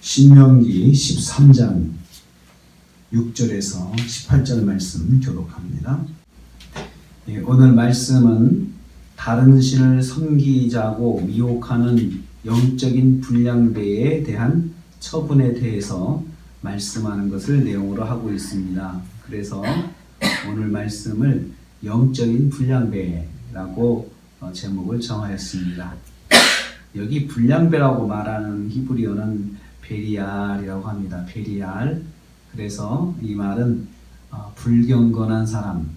신명기 13장 6절에서 18절 말씀 교독합니다. 오늘 말씀은 다른 신을 섬기자고 미혹하는 영적인 불량배에 대한 처분에 대해서 말씀하는 것을 내용으로 하고 있습니다. 그래서 오늘 말씀을 영적인 불량배라고 제목을 정하였습니다. 여기 불량배라고 말하는 히브리어는 베리알이라고 합니다. 베리알. 그래서 이 말은 불경건한 사람,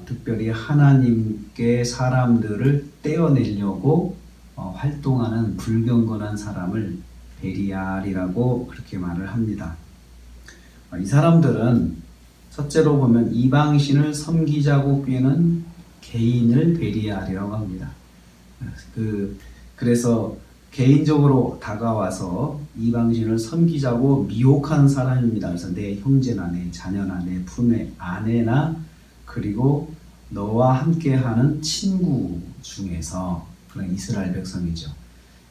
특별히 하나님께 사람들을 떼어내려고 활동하는 불경건한 사람을 베리알이라고 그렇게 말을 합니다. 이 사람들은 첫째로 보면 이방신을 섬기자고 꾀는 개인을 베리알이라고 합니다. 그래서 개인적으로 다가와서 이방신을 섬기자고 미혹하는 사람입니다. 그래서 내 형제나 내 자녀나 내 품의 아내나 그리고 너와 함께하는 친구 중에서, 그런 이스라엘 백성이죠.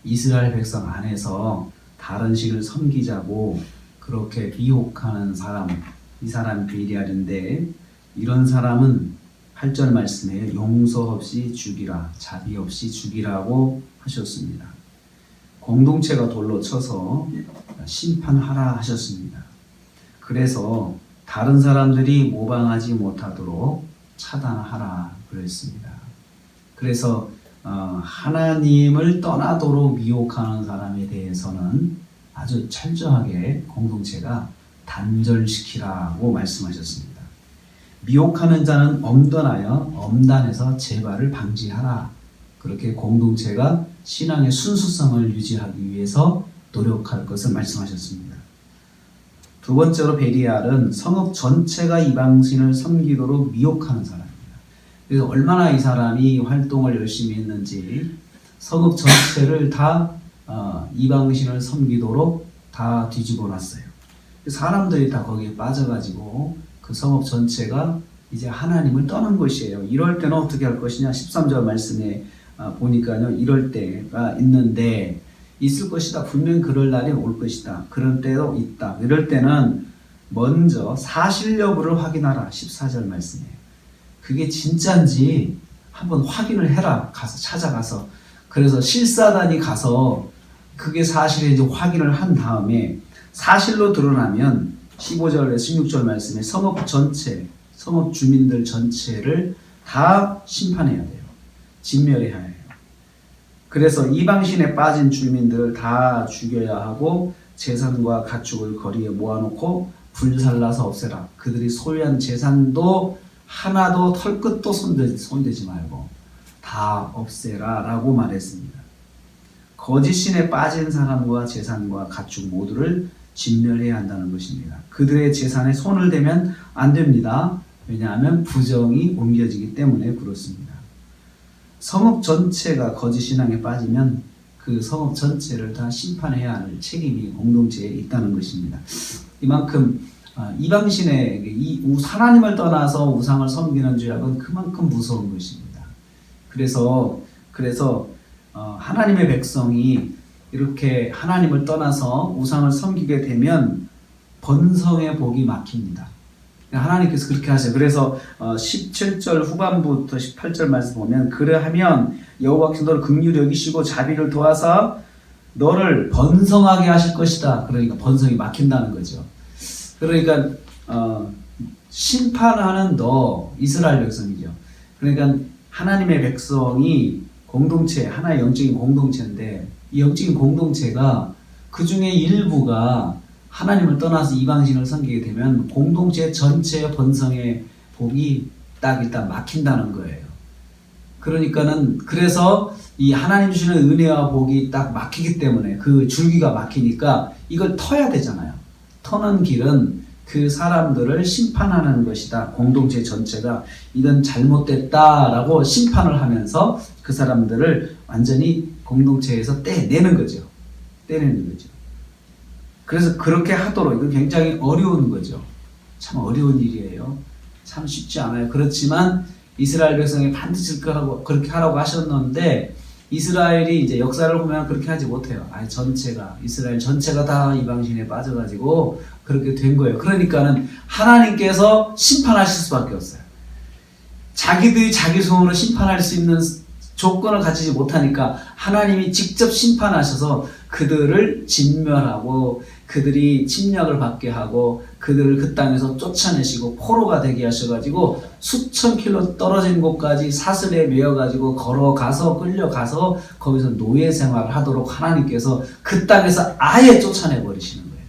이스라엘 백성 안에서 다른 신을 섬기자고 그렇게 미혹하는 사람, 이 사람이 베리알인데, 이런 사람은 8절 말씀에 용서 없이 죽이라, 자비 없이 죽이라고 하셨습니다. 공동체가 돌로 쳐서 심판하라 하셨습니다. 그래서 다른 사람들이 모방하지 못하도록 차단하라 그랬습니다. 그래서 하나님을 떠나도록 미혹하는 사람에 대해서는 아주 철저하게 공동체가 단절시키라고 말씀하셨습니다. 미혹하는 자는 엄던하여 엄단해서 재발을 방지하라. 그렇게 공동체가 신앙의 순수성을 유지하기 위해서 노력할 것을 말씀하셨습니다. 두 번째로 베리알은 성읍 전체가 이방신을 섬기도록 미혹하는 사람입니다. 그래서 얼마나 이 사람이 활동을 열심히 했는지 성읍 전체를 다 이방신을 섬기도록 다 뒤집어 놨어요. 사람들이 다 거기에 빠져가지고 그 성읍 전체가 이제 하나님을 떠난 것이에요. 이럴 때는 어떻게 할 것이냐? 13절 말씀에 보니까요, 이럴 때가 있는데, 있을 것이다. 분명 그럴 날이 올 것이다. 그럴 때도 있다. 이럴 때는 먼저 사실 여부를 확인하라. 14절 말씀이에요. 그게 진짜인지 한번 확인을 해라. 가서 찾아가서. 그래서 실사단이 가서 그게 사실인지 확인을 한 다음에 사실로 드러나면 15절에서 16절 말씀에 성읍 전체, 성읍 주민들 전체를 다 심판해야 돼요. 진멸해야 해요. 그래서 이방신에 빠진 주민들을 다 죽여야 하고 재산과 가축을 거리에 모아놓고 불살라서 없애라. 그들이 소유한 재산도 하나도 털끝도 손대지 말고 다 없애라 라고 말했습니다. 거짓 신에 빠진 사람과 재산과 가축 모두를 진멸해야 한다는 것입니다. 그들의 재산에 손을 대면 안 됩니다. 왜냐하면 부정이 옮겨지기 때문에 그렇습니다. 성읍 전체가 거짓 신앙에 빠지면 그 성읍 전체를 다 심판해야 할 책임이 공동체에 있다는 것입니다. 이만큼 이방신의 하나님을 떠나서 우상을 섬기는 죄악은 그만큼 무서운 것입니다. 그래서 하나님의 백성이 이렇게 하나님을 떠나서 우상을 섬기게 되면 번성의 복이 막힙니다. 하나님께서 그렇게 하세요. 그래서 17절 후반부터 18절 말씀 보면, 그러하면 여호와께서 너를 긍휼히 여기시고 자비를 도와서 너를 번성하게 하실 것이다. 그러니까 번성이 막힌다는 거죠. 그러니까 심판하는 너, 이스라엘 백성이죠. 그러니까 하나님의 백성이 공동체, 하나의 영적인 공동체인데, 이 영적인 공동체가 그 중에 일부가 하나님을 떠나서 이방신을 섬기게 되면 공동체 전체의 번성의 복이 딱 일단 막힌다는 거예요. 그래서 이 하나님 주시는 은혜와 복이 딱 막히기 때문에, 그 줄기가 막히니까 이걸 터야 되잖아요. 터는 길은 그 사람들을 심판하는 것이다. 공동체 전체가 이건 잘못됐다라고 심판을 하면서 그 사람들을 완전히 공동체에서 떼내는 거죠. 그래서 그렇게 하도록, 이건 굉장히 어려운 거죠. 참 어려운 일이에요. 참 쉽지 않아요. 그렇지만 이스라엘 백성이 반드시 그렇게 하라고 하셨는데, 이스라엘이 이제 역사를 보면 그렇게 하지 못해요. 전체가 이스라엘 전체가 다 이방신에 빠져가지고 그렇게 된 거예요. 그러니까는 하나님께서 심판하실 수밖에 없어요. 자기들이 자기 손으로 심판할 수 있는 조건을 갖추지 못하니까 하나님이 직접 심판하셔서 그들을 진멸하고 그들이 침략을 받게 하고 그들을 그 땅에서 쫓아내시고 포로가 되게 하셔가지고 수천 킬로 떨어진 곳까지 사슬에 매여가지고 걸어가서 끌려가서 거기서 노예 생활을 하도록 하나님께서 그 땅에서 아예 쫓아내버리시는 거예요.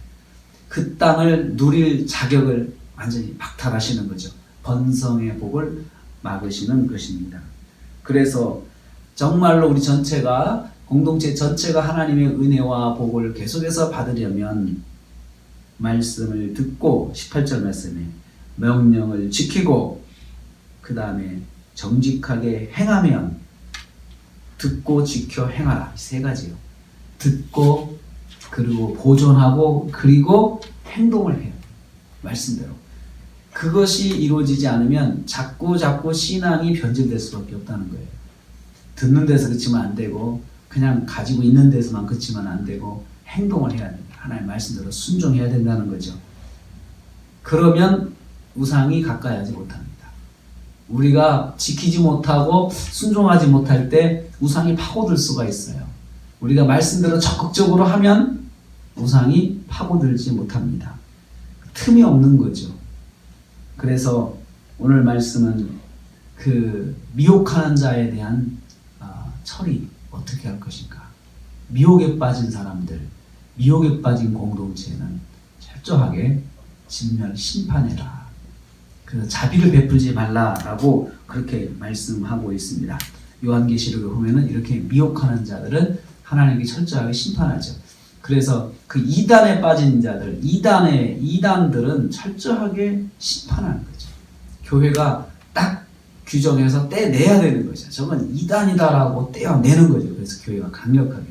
그 땅을 누릴 자격을 완전히 박탈하시는 거죠. 번성의 복을 막으시는 것입니다. 그래서 정말로 우리 전체가 공동체 전체가 하나님의 은혜와 복을 계속해서 받으려면 말씀을 듣고 18절 말씀에 명령을 지키고 그 다음에 정직하게 행하면 듣고 지켜 행하라. 세 가지요. 듣고 그리고 보존하고 그리고 행동을 해요. 말씀대로. 그것이 이루어지지 않으면 자꾸 신앙이 변질될 수밖에 없다는 거예요. 듣는 데서 그치면 안 되고 그냥 가지고 있는 데서만 그치면 안 되고 행동을 해야 됩니다. 하나님 말씀대로 순종해야 된다는 거죠. 그러면 우상이 가까이 하지 못합니다. 우리가 지키지 못하고 순종하지 못할 때 우상이 파고들 수가 있어요. 우리가 말씀대로 적극적으로 하면 우상이 파고들지 못합니다. 틈이 없는 거죠. 그래서 오늘 말씀은 그 미혹하는 자에 대한 처리 어떻게 할 것인가. 미혹에 빠진 사람들, 미혹에 빠진 공동체는 철저하게 진멸 심판해라. 그래서 자비를 베풀지 말라라고 그렇게 말씀하고 있습니다. 요한계시록에 보면은 이렇게 미혹하는 자들은 하나님께 철저하게 심판하죠. 그래서 그 이단에 빠진 자들, 이단들은 철저하게 심판하는 거죠. 교회가 딱 규정해서 떼내야 되는 거죠. 저건 이단이다라고 떼어내는 거죠. 그래서 교회가 강력하게.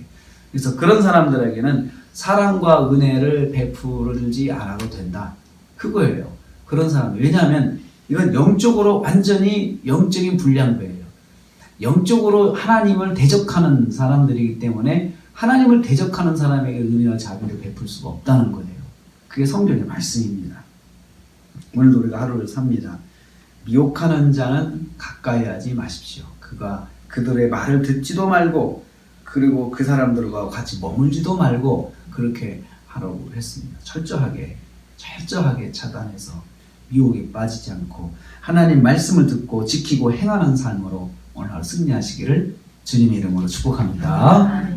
그래서 그런 사람들에게는 사랑과 은혜를 베풀지 않아도 된다. 그거예요. 그런 사람들. 왜냐하면 이건 영적으로 완전히 영적인 불량배예요. 영적으로 하나님을 대적하는 사람들이기 때문에 하나님을 대적하는 사람에게 은혜와 자비를 베풀 수가 없다는 거예요. 그게 성경의 말씀입니다. 오늘도 우리가 하루를 삽니다. 미혹하는 자는 가까이 하지 마십시오. 그들의 말을 듣지도 말고 그리고 그 사람들과 같이 머물지도 말고 그렇게 하라고 했습니다. 철저하게 차단해서 미혹에 빠지지 않고 하나님 말씀을 듣고 지키고 행하는 삶으로 오늘 하루 승리하시기를 주님의 이름으로 축복합니다.